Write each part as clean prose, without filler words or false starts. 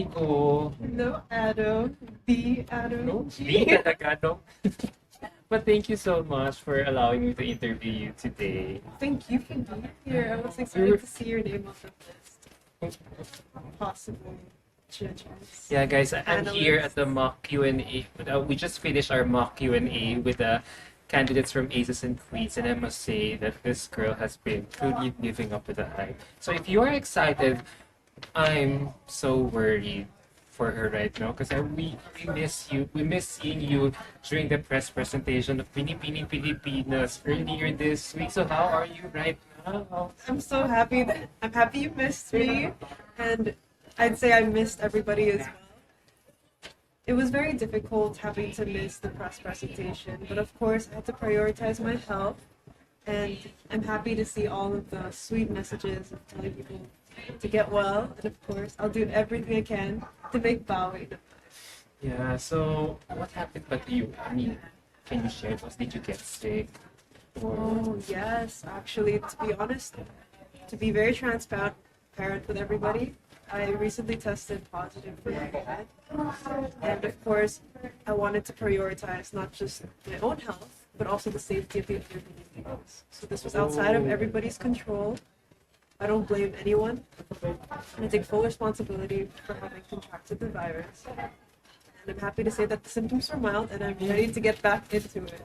Nicole. No, Adam. The Adam. No, di talaga, no. But thank you so much for allowing me to interview you today. Thank you for being here. I was excited to see your name on the list. Possible judges. Yeah, guys, I'm here Analysts. at the mock Q&A. We just finished our mock Q&A with the candidates from Aces and Queens, and I must say that this girl has been truly living up to the hype. So if you are excited, I'm so worried for her right now because we miss you. We miss seeing you during the press presentation of Binibining Pilipinas earlier this week. So how are you right now? I'm so happy that I'm happy you missed me, and I'd say I missed everybody as well. It was very difficult having to miss the press presentation, but of course I had to prioritize my health, and I'm happy to see all of the sweet messages of telling people to get well, and of course I'll do everything I can to make Bowie. Yeah, so what happened but you? I mean, can you share with us? Did you get sick? Or Oh yes, actually, to be honest, to be very transparent with everybody, I recently tested positive for COVID, and of course, I wanted to prioritize not just my own health, but also the safety of the other Filipinos. So this was outside of everybody's control. I don't blame anyone, and I take full responsibility for having contracted the virus. And I'm happy to say that the symptoms are mild, and I'm ready to get back into it.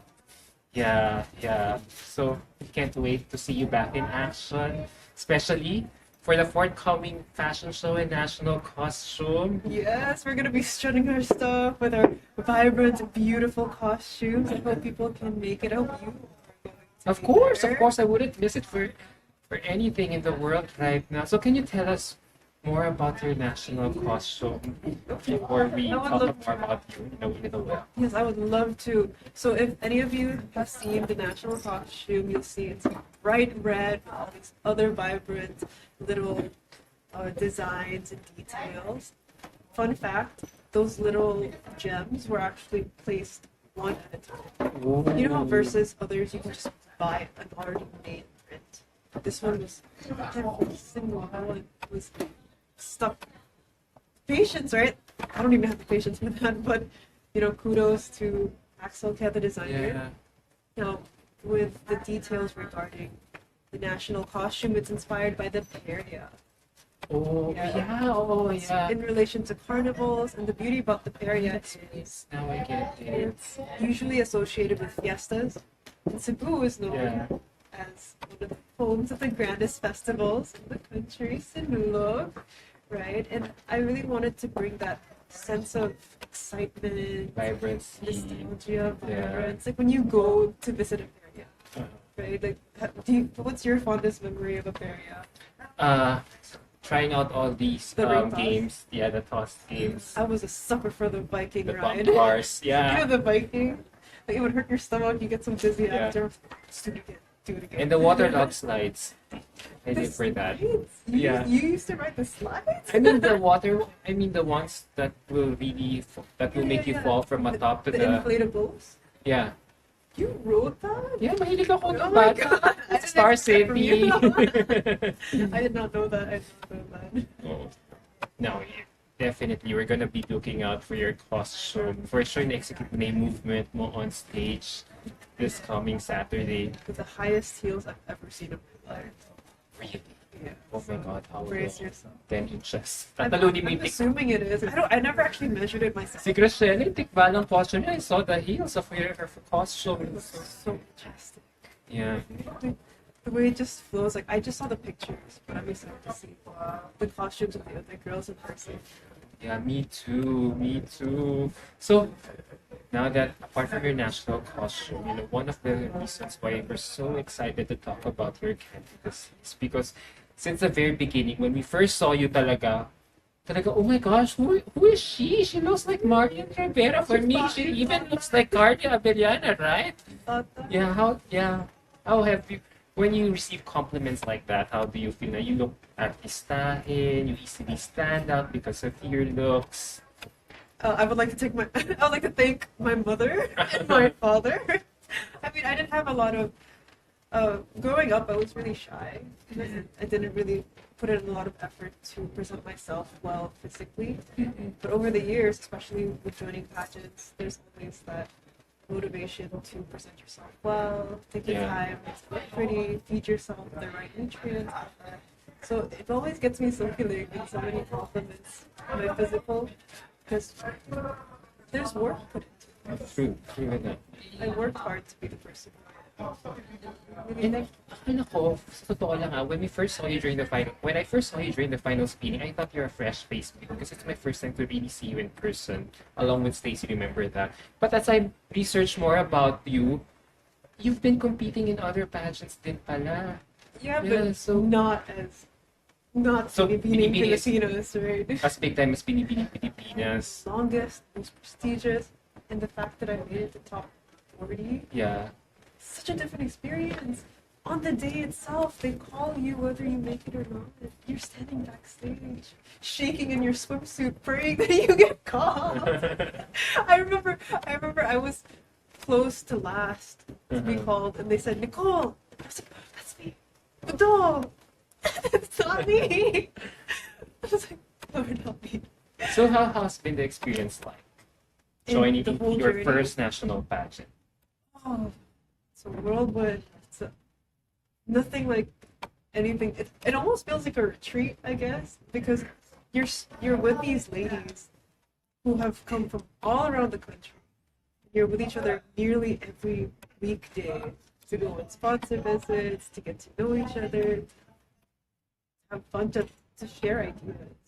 yeah, yeah. So we can't wait to see you back in action, especially for the forthcoming fashion show and national costume. Yes, we're gonna be strutting our stuff with our vibrant, beautiful costumes. I hope people can make it. I hope you are going to Of be course, there. of course, I wouldn't miss it for anything in the world right now. So can you tell us more about your national costume before we I would talk love more about you in a little while? Yes, I would love to. So if any of you have seen the national costume, you'll see it's bright red with all these other vibrant little designs and details. Fun fact, those little gems were actually placed one at a time. You know how versus others you can just buy an already made print. This one was every single one was stuck. Patience, right? I don't even have the patience for that, but kudos to Axel K, the designer. Yeah. Now, with the details regarding the national costume, it's inspired by the Peria. Oh, Yeah. yeah. Oh, yeah. In relation to carnivals, and the beauty about the Peria is Now I get it. it's usually associated with fiestas. And Cebu is known Yeah. as one of the homes of the grandest festivals in the country, Sinulog, right? And I really wanted to bring that sense of excitement, Vibrancy. nostalgia, Yeah. vibrance. Like when you go to visit a Peria, Uh, right? Like, what's your fondest memory of a Peria? uh, trying out all these The ring toss. games. Yeah, the toss games. I was a sucker for the Viking The ride. bump cars. You Yeah. know the Viking? Like it would hurt your stomach, you get so dizzy Yeah. after. Let's do it again. Do it again. And the waterlogged slides. I The did for that. slides? Yeah. You used to ride the slides? I mean the ones that will really, that will make you fall from a top to the the, inflatables. yeah. You wrote that? Yeah, mahilig ako Oh ng my bata. God. I didn't Star expect from City. you. I did not know that. I did not know that. Oh. No, yeah, definitely. We're gonna be looking out for your costume. For sure, na-execute mo na yung movement mo on stage this coming Saturday. With the highest heels I've ever seen in my life. Really? Yeah. Oh my God, how Brace long? yourself. 10 inches. I'm Tatalunin mo yung assuming it is. I never actually measured it myself. Si Graciela, yung tikbalang costume niya. I saw the heels of her costume. It was so majestic. Yeah. The way it just flows, like I just saw the pictures, but I'm excited to see the costumes of the other girls in person. Yeah, me too. Me too. So, now that apart from your national costume, one of the reasons why we're so excited to talk about your candidacy is because since the very beginning, when we first saw you talaga, oh my gosh, who is she? She looks like Marian Rivera. For me, she even looks like Cardia Abellana, right? How have you, when you receive compliments like that, how do you feel? Na you look artistahin, you easily stand out because of your looks. I would like to thank my mother and my father. I mean, I didn't have a lot of. Growing up, I was really shy. I didn't really put in a lot of effort to present myself well physically. But over the years, especially with joining pageants, there's always that motivation to present yourself well, take the Yeah. time to look pretty, feed yourself the right nutrients. So it always gets me circulating in so many compliments on my physical, because there's work put into it. True na. I worked hard to be the person who I am. And akala ko, sa totoo lang when we first saw you during the final, when I first saw you during the final screening, I thought you're a fresh face because it's my first time to really see you in person, along with Stacey, remember that. But as I researched more about you, you've been competing in other pageants din pala. Yeah, Yeah, but so- not So, Binibining Binibining is- Pilipinas, right? As big time as Binibining Pilipinas. Longest, most prestigious, and the fact that I made it to top 40, Yeah. such a different experience. On the day itself, they call you whether you make it or not. You're standing backstage, shaking in your swimsuit, praying that you get called. I remember I was close to last to be called, and they said, Nicole. I was like, that's me. But no, it's not me. I was like, no, not me. So how's been the experience like? And Joining the whole your journey. first national pageant. Oh, it's a whirlwind. It's nothing like anything. It almost feels like a retreat, I guess, because you're with these ladies who have come from all around the country. You're with each other nearly every weekday to go on sponsor visits, to get to know each other, have fun, to share ideas.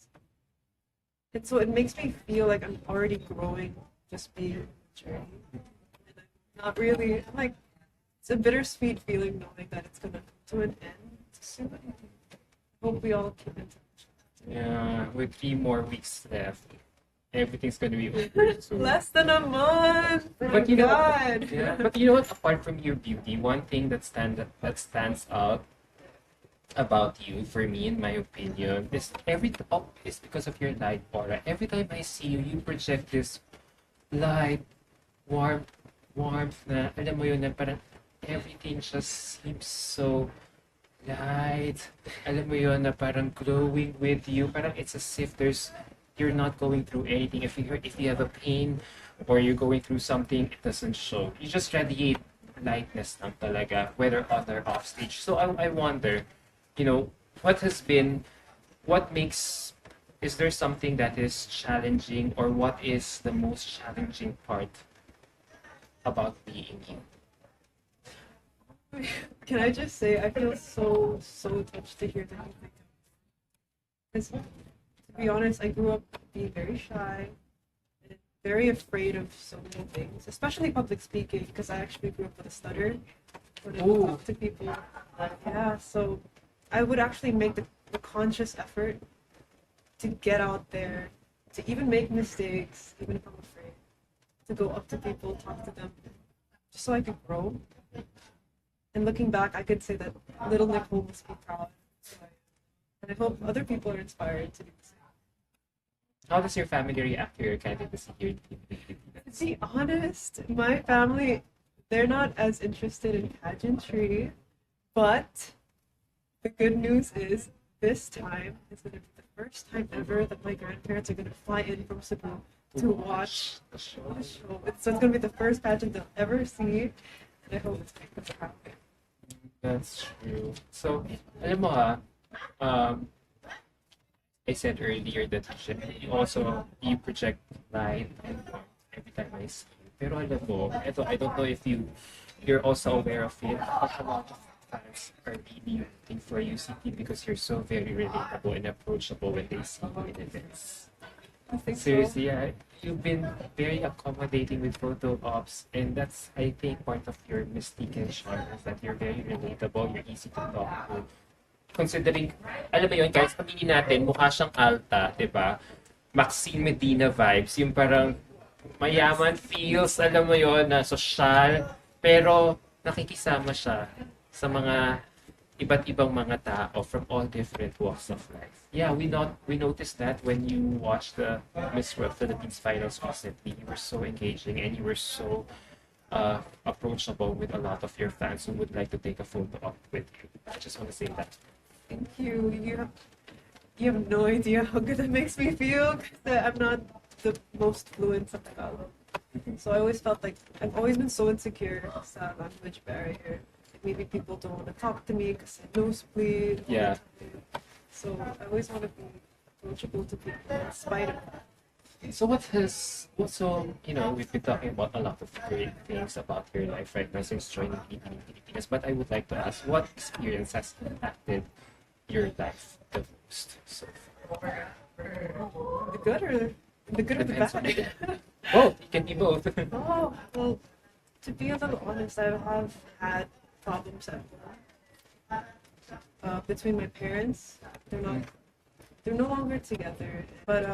And so it makes me feel like I'm already growing, just being on the journey. And I'm not really, like, it's a bittersweet feeling knowing that it's gonna come to an end soon. I hope we all keep in touch. Yeah, with 3 more weeks left, everything's gonna be over soon. Less than a month. Oh my But you know, God. yeah. But you know what? Apart from your beauty, one thing that stands out about you, for me, in my opinion, is is because of your light aura. Every time I see you, you project this light, warmth na, alam mo yun, na parang everything just seems so light. Alam mo yun, na parang glowing with you. Parang it's as if you're not going through anything. If you have a pain or you're going through something, it doesn't show. You just radiate lightness lang talaga, whether on or off stage. So I wonder, is there something that is challenging, or what is the most challenging part about being you? Can I just say, I feel so touched to hear that you think of me. Because, to be honest, I grew up being very shy and very afraid of so many things, especially public speaking, because I actually grew up with a stutter when I Ooh. talk to people. Yeah, so I would actually make the conscious effort to get out there, to even make mistakes, even if I'm afraid, to go up to people, talk to them, just so I could grow. And looking back, I could say that little Nicole must be proud. And I hope other people are inspired to do the same. How does your family react to your candidacy here in Pilipinas? To be honest, my family, they're not as interested in pageantry, but the good news is this time is going to be the first time ever that my grandparents are going to fly in from Cebu to watch the show. the show. So it's going to be the first pageant they'll ever see, and I hope it's make them proud. That's true. So, alam mo I said earlier that you project light and warmth every time I see you. Pero alam mo, I don't know if you're also aware of it, but a lot of fans are really rooting for you, CT, because you're so very relatable and approachable when they see you in events. I think so. Seriously, you've been very accommodating with photo ops, and that's, I think, part of your mystique and charm is that you're very relatable, you're easy to talk to. Considering, alam mo yun guys, pamili natin, mukha siyang alta, di ba? Maxine Medina vibes, yung parang mayaman feels, alam mo yun, na social, pero nakikisama siya sa mga iba't ibang mga tao from all different walks of life. Yeah, we noticed that when you watched the Miss World Philippines finals recently. You were so engaging and you were so approachable with a lot of your fans who would like to take a photo up with you. I just want to say that. Thank you. You have no idea how good that makes me feel. 'Cause I'm not the most fluent sa Tagalog. So I always felt like I've always been so insecure sa language barrier. Like maybe people don't want to talk to me because I nosebleed. Yeah. So I always want to be approachable to people in spite of that. So we've been talking about a lot of great things about your life right now since joining Binibining Pilipinas, but I would like to ask, what experience has impacted your life the most so far? The good or the good or the Depends on bad? you. Both. It can be both. Oh, well, to be a little honest, I have had problems at home. Between my parents. They're no longer together. But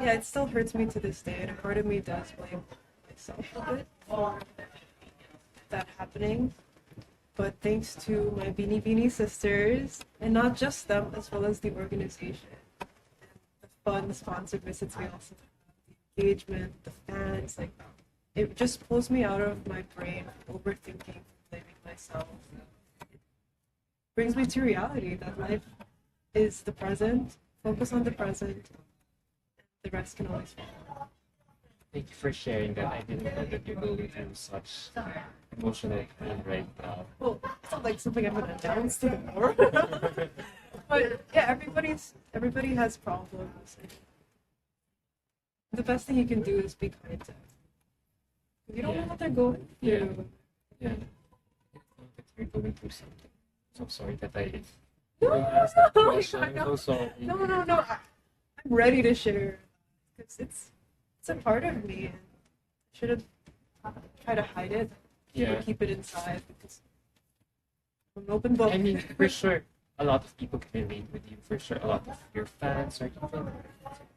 yeah, it still hurts me to this day, and a part of me does blame myself a bit for that happening. But thanks to my Binibining sisters, and not just them, as well as the organization, and the fun sponsored visits we also have, the engagement, the fans, like it just pulls me out of my brain, overthinking, blaming myself. It brings me to reality that life is the present. Focus on the present. The rest can always follow. Thank you for sharing that. I didn't know that you're going through such emotional pain right now. Well, it's not like something I'm gonna announce to the world. But yeah, everybody has problems. The best thing you can do is be kind to them. You don't know what they're going through. Yeah. I know that you're going through something. So sorry that I No, asked that question. I'm so sorry. no. I'm ready to share because it's a part of me, and I shouldn't try to hide it. Yeah. Or keep it inside because I'm an open book. I mean, for sure, a lot of people can relate with you. For sure, a lot of your fans or even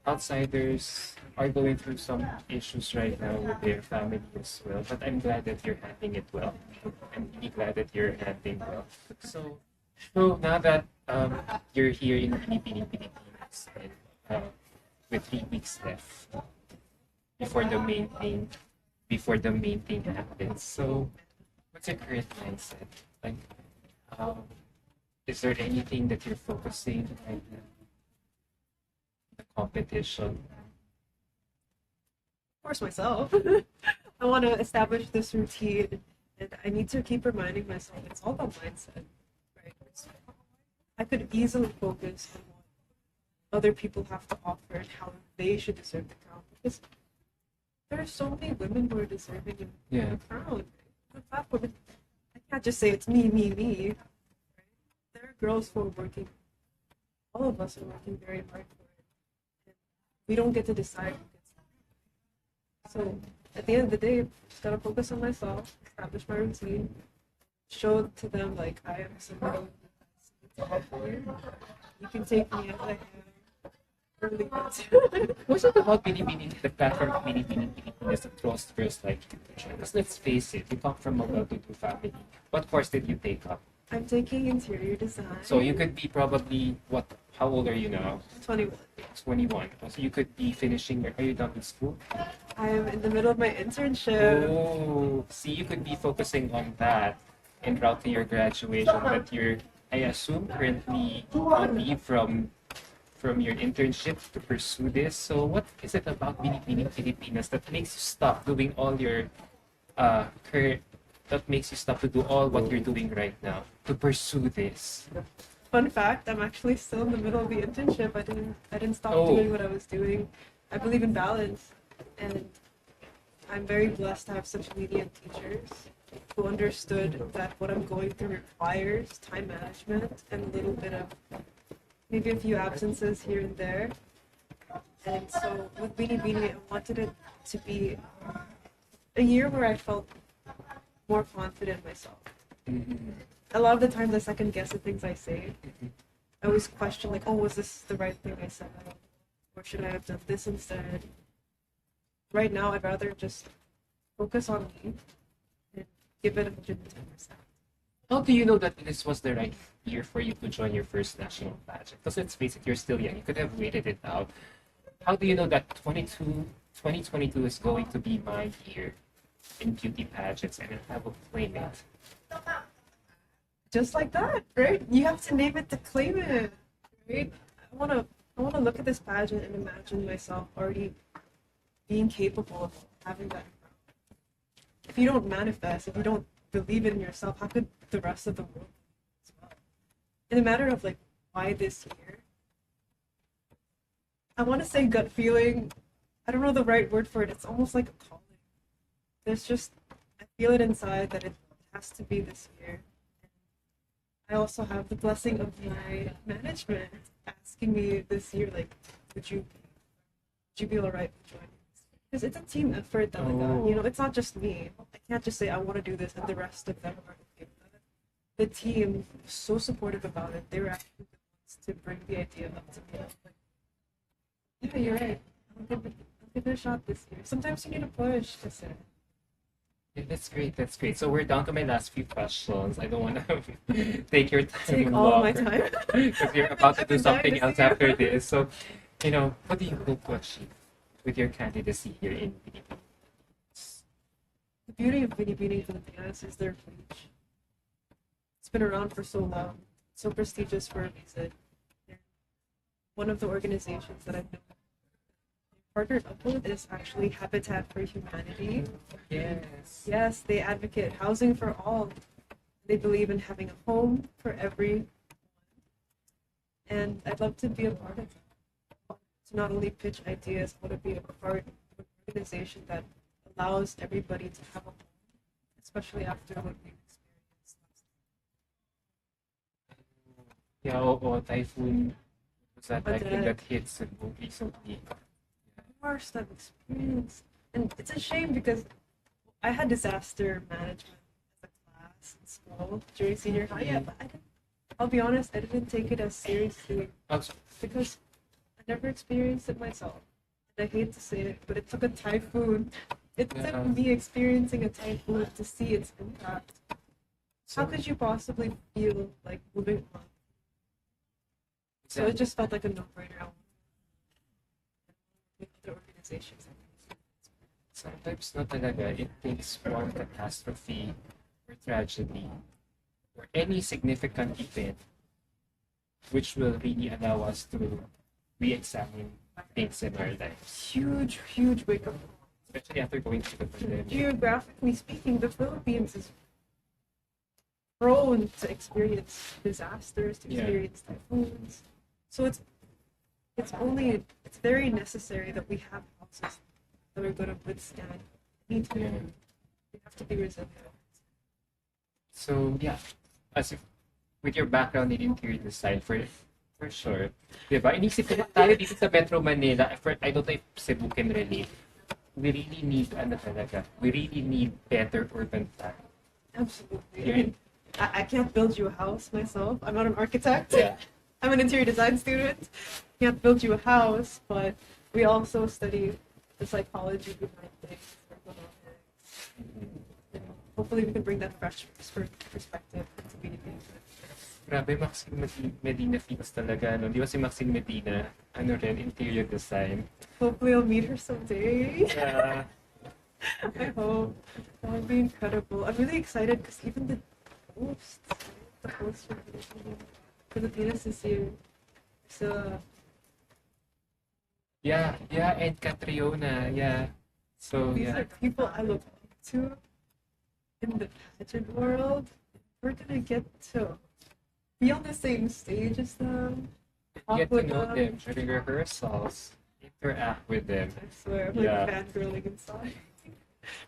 outsiders are going through some issues right now with their family as well. But I'm glad that you're handling it well. I'm really glad that you're handling well. So now that you're here in Binibining Pilipinas and with 3 weeks left before the main thing happens. So what's your current mindset? Like, is there anything that you're focusing right now? The competition. Of course, myself. I want to establish this routine, and I need to keep reminding myself it's all about mindset, right? I could easily focus on what other people have to offer and how they should deserve the crown, because there are so many women who are deserving of Yeah. the crown. The platform, I can't just say it's me. Right? There are girls who are working. All of us are working very hard for it. And we don't get to decide who gets it. So at the end of the day, just gotta focus on myself, establish my routine, show to them like I am somebody who needs to help you. You can take me as I am. Really good. What's it about the platform of Binibining Pilipinas that draws girls like you? Because let's face it, you come from a well-to-do family. What course did you take up? I'm taking interior design. So you could be probably, how old are you now? 21. 21. So you could be finishing, are you done with school? I am in the middle of my internship. Oh, see, you could be focusing on that en route to your graduation, but you're, I assume, currently on leave from your internship to pursue this. So what is it about Binibining Pilipinas that makes you stop doing all your that makes you stop to do all what you're doing right now to pursue this? Fun fact, I'm actually still in the middle of the internship. I didn't stop Oh. doing what I was doing. I believe in balance, and I'm very blessed to have such lenient teachers who understood that what I'm going through requires time management and a little bit of maybe a few absences here and there. And so with Binibining, I wanted it to be a year where I felt more confident in myself. A lot of the times I second guess the things I say. I always question like, oh, was this the right thing I said? Or should I have done this instead? Right now, I'd rather just focus on me and give it 110%. How do you know that this was the right year for you to join your first national pageant? Because let's face it, you're still young. You could have waited it out. How do you know that 2022 is going to be my year in beauty pageants and I will claim it? Just like that, right? You have to name it to claim it, right? I wanna look at this pageant and imagine myself already being capable of having that. If you don't manifest, if you don't believe in yourself, how could the rest of the world as well? In a matter of like why this year, I want to say gut feeling. I don't know the right word for it. It's almost like a calling. There's just I feel it inside that it has to be this year. I also have the blessing of my management asking me this year, like, would you be alright with joining? Because it's a team effort, talaga. You know, it's not just me. I can't just say I want to do this and the rest of them are okay with it. The team was so supportive about it. They were actually the ones to bring the idea up to me. I was like, yeah, you're right. I'll give it a shot this year. Sometimes you need a push to say. Yeah, that's great. That's great. So we're down to my last few questions. I don't want to take your time Take all my longer time. because you're about to I've do been dying something to else see you. after this. So, what do you hope to achieve with your candidacy here in Philippines? The beauty of Binibining Pilipinas is their reach. It's been around for so long, so prestigious for a reason. They're one of the organizations that I've known partnered up with is actually Habitat for Humanity. Yes. Yes, they advocate housing for all. They believe in having a home for everyone. And I'd love to be a part of it. To not only pitch ideas, but to be a part of an organization that allows everybody to have a home, especially after what we've experienced last Yeah, oo, typhoon was that But, typhoon that hit Cebu recently. worst I've experienced. And it's a shame because I had disaster management as a class in school during senior high. Yeah, but I'll be honest, I didn't take it as seriously Oh, so, because I never experienced it myself. And I hate to say it, but it took a typhoon. It Yeah. took me experiencing a typhoon to see its impact. How could you possibly feel like moving on? So it just felt like a no-brainer. With other organizations. sometimes no talaga, it takes one catastrophe or tragedy or any significant event which will really allow us to re-examine things in our lives, Huge wake-up call. especially after going through the pandemic. Geographically speaking, the Philippines is prone to experience disasters, to Yeah. experience typhoons. So it's very necessary that we have houses that are going to withstand any type. Yeah. We have to be resilient. So yeah, as if with your background in interior design, for sure, diba? Inisip ko tayo dito sa Metro Manila, I don't know if Cebu can relate. We really need, we really need better urban planning. Absolutely. Yeah. I mean, I can't build you a house myself. I'm not an architect. Yeah. I'm an interior design student. Can't build you a house, but we also study the psychology behind things, ergonomics. And hopefully, we can bring that fresh perspective to BDP. Grabe, Maxine Medina Finos talaga, no? Di ba si Maxine Medina, ano rin, interior design. Hopefully, I'll meet her someday. Yeah. I hope that would be incredible. I'm really excited because even the host for Filipinas this year. So Yeah, and Catriona, yeah. So, these yeah. are people I look up to in the pageant world. We're gonna get to be on the same stage as them. Talk Get to with know them during rehearsals, interact with them. I swear, I'm Yeah. like fangirling inside.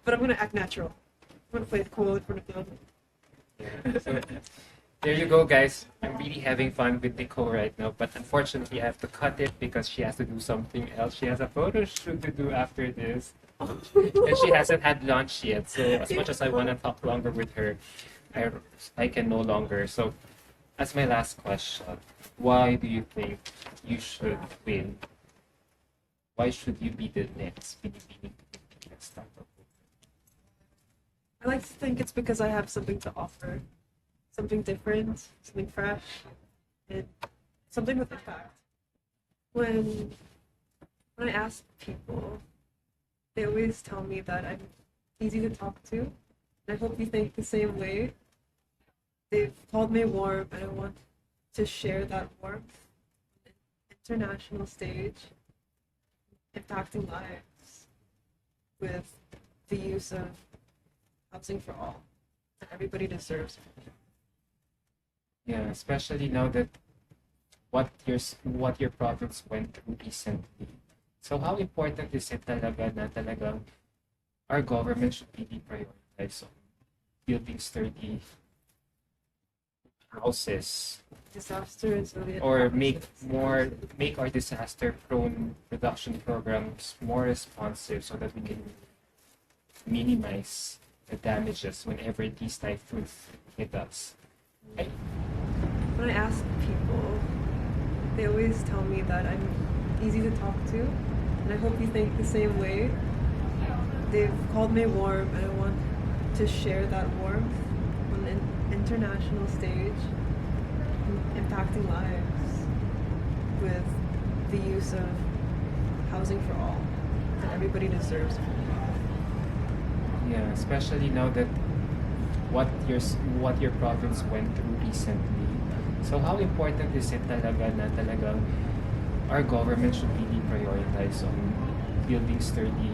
But I'm gonna act natural. I'm gonna play it cool in front of them. Yeah. So, there you go, guys. I'm really having fun with Nicole right now, but unfortunately, I have to cut it because she has to do something else. She has a photo shoot to do after this, and she hasn't had lunch yet. So, as much as I want to talk longer with her, I can no longer. So, as my last question, why do you think you should win? Why should you be the next Binibining Pilipinas startup? I like to think it's because I have something to offer, something different, something fresh, and something with impact. When I ask people, they always tell me that I'm easy to talk to. And I hope you think the same way. They've called me warm, and I want to share that warmth and international stage, impacting lives with the use of housing for all that everybody deserves. Yeah, especially now that what your province went through recently. So how important is it talaga na talagang our government should really prioritize on building sturdy houses Disaster resilient or houses. make our disaster prone production programs more responsive so that we can minimize the damages whenever these typhoons hit us. I, When I ask people, they always tell me that I'm easy to talk to, and I hope you think the same way. They've called me warm, and I want to share that warmth on an international stage, impacting lives with the use of housing for all that everybody deserves. yeah, especially now that what your province went through recently. So how important is it talaga na talagang our government should really prioritize on building sturdy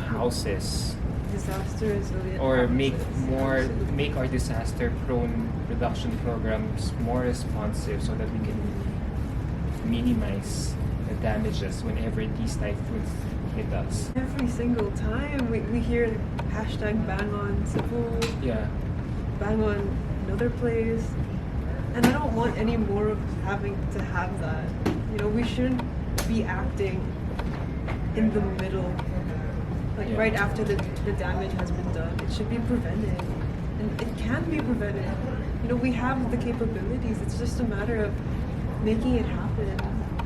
houses Disaster resilient or houses. make our disaster prone production programs more responsive so that we can minimize the damages whenever these typhoons hit us. Every single time we hear hashtag bang on Cebu, Yeah. bang on another place, and I don't want any more of having to have that. You know, we shouldn't be acting in the middle, like Yeah. right after the damage has been done. It should be prevented, and it can be prevented. You know, we have the capabilities. It's just a matter of making it happen,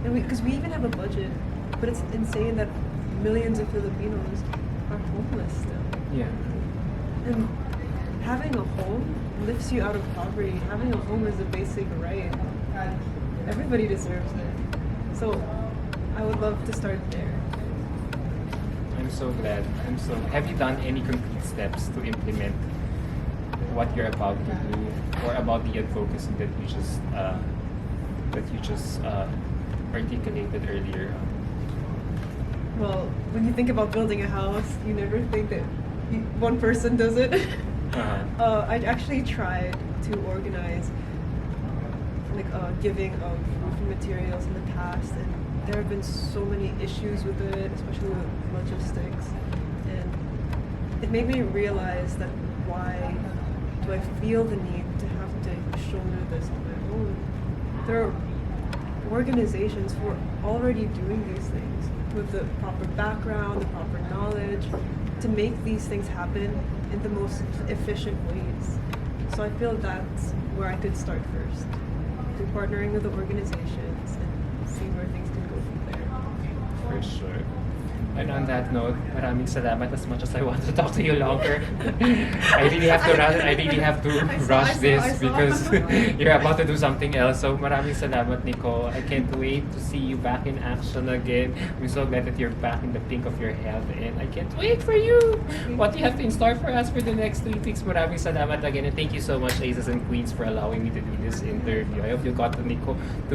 and because we even have a budget, but it's insane that millions of Filipinos are homeless still. Yeah. And having a home lifts you out of poverty. Having a home is a basic right. Everybody deserves it. So I would love to start there. I'm so glad. Have you done any concrete steps to implement what you're about to do, or about the advocacy that you just articulated earlier? Well, when you think about building a house, you never think that one person does it. I actually tried to organize like giving of roofing materials in the past, and there have been so many issues with it, especially with logistics, and it made me realize that why do I feel the need to have to shoulder this on my own? There are organizations who are already doing these things with the proper background, the proper knowledge, to make these things happen in the most efficient ways. So I feel that's where I could start first, through partnering with the organizations and see where things can go from there. For sure. And on that note, maraming salamat. As much as I want to talk to you longer, I really have to rush this because you're about to do something else. So maraming salamat, Nicole. I can't wait to see you back in action again. I'm so glad that you're back in the pink of your health, and I can't wait for you. What you have in store for us for the next 3 weeks. Maraming salamat again, and thank you so much, Aces and Queens, for allowing me to do this interview. I hope you got to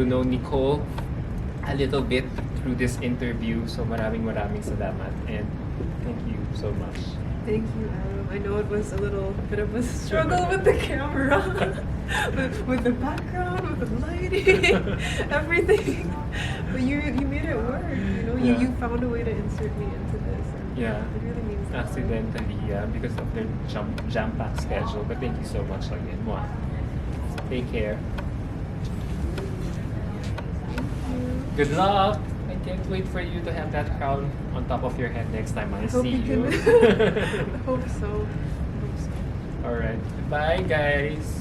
know Nicole a little bit through this interview. So maraming salamat, and thank you so much. Thank you, Adam. I know it was a little bit of a struggle with the camera, with the background, with the lighting, everything. But you made it work. You know, Yeah. you found a way to insert me into this. And Yeah. it really means a lot. Accidentally, because of their jam-packed schedule. But thank you so much again. Mwah. Take care. Good luck. I can't wait for you to have that crown on top of your head next time I hope see you you. can. I hope so. All right. Bye, guys.